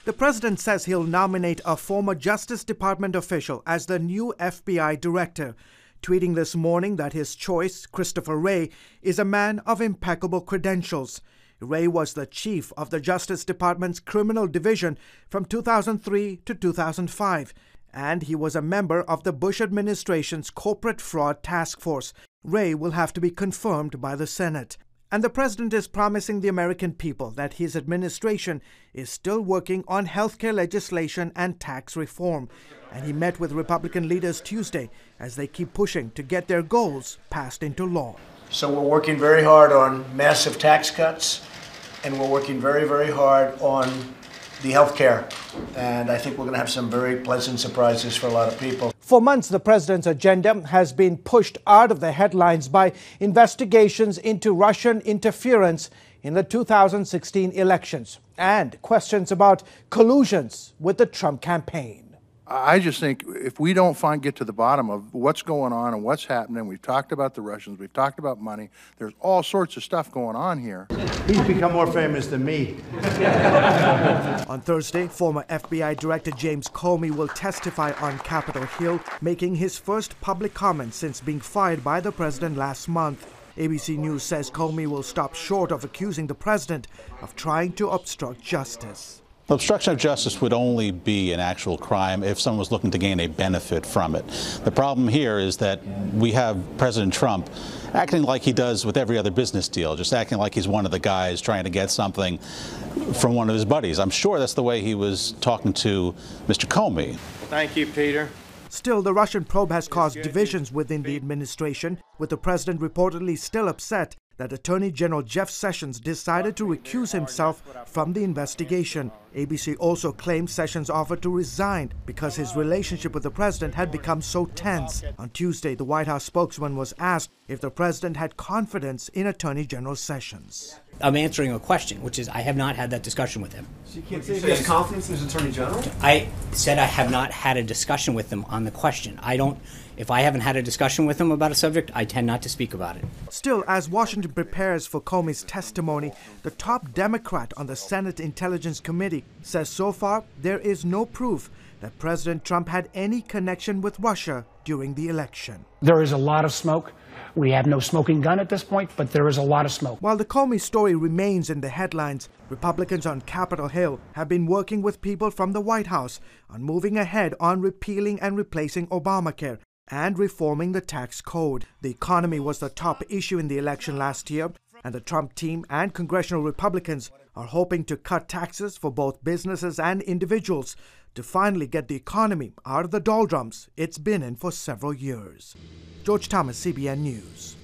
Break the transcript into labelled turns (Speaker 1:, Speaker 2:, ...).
Speaker 1: The president says he'll nominate a former Justice Department official as the new FBI director, tweeting this morning that his choice, Christopher Wray, is a man of impeccable credentials. Wray was the chief of the Justice Department's Criminal Division from 2003 to 2005, and he was a member of the Bush administration's Corporate Fraud Task Force. Wray will have to be confirmed by the Senate. And the president is promising the American people that his administration is still working on healthcare legislation and tax reform. And he met with Republican leaders Tuesday as they keep pushing to get their goals passed into law.
Speaker 2: So we're working very hard on massive tax cuts, and we're working very, very hard on the health care. And I think we're going to have some very pleasant surprises for a lot of people.
Speaker 1: For months, the president's agenda has been pushed out of the headlines by investigations into Russian interference in the 2016 elections and questions about collusions with the Trump campaign.
Speaker 3: I just think if we don't get to the bottom of what's going on and what's happening, we've talked about the Russians, we've talked about money, there's all sorts of stuff going on here.
Speaker 4: He's become more famous than me.
Speaker 1: On Thursday, former FBI Director James Comey will testify on Capitol Hill, making his first public comment since being fired by the president last month. ABC News says Comey will stop short of accusing the president of trying to obstruct justice.
Speaker 5: Obstruction of justice would only be an actual crime if someone was looking to gain a benefit from it. The problem here is that we have President Trump acting like he does with every other business deal, just acting like he's one of the guys trying to get something from one of his buddies. I'm sure that's the way he was talking to Mr. Comey.
Speaker 4: Thank you, Peter.
Speaker 1: Still, the Russian probe has caused divisions within the administration, with the president reportedly still upset that Attorney General Jeff Sessions decided to recuse himself from the investigation. ABC also claims Sessions offered to resign because his relationship with the president had become so tense. On Tuesday, the White House spokesman was asked if the president had confidence in Attorney General Sessions.
Speaker 6: I'm answering a question, which is I have not had that discussion with him.
Speaker 7: So you can't say he has confidence in his Attorney General?
Speaker 6: I said I have not had a discussion with him on the question. If I haven't had a discussion with him about a subject, I tend not to speak about it.
Speaker 1: Still, as Washington prepares for Comey's testimony, the top Democrat on the Senate Intelligence Committee says so far there is no proof that President Trump had any connection with Russia during the election.
Speaker 8: There is a lot of smoke. We have no smoking gun at this point, but there is a lot of smoke.
Speaker 1: While the Comey story remains in the headlines, Republicans on Capitol Hill have been working with people from the White House on moving ahead on repealing and replacing Obamacare and reforming the tax code. The economy was the top issue in the election last year, and the Trump team and congressional Republicans are hoping to cut taxes for both businesses and individuals to finally get the economy out of the doldrums it's been in for several years. George Thomas, CBN News.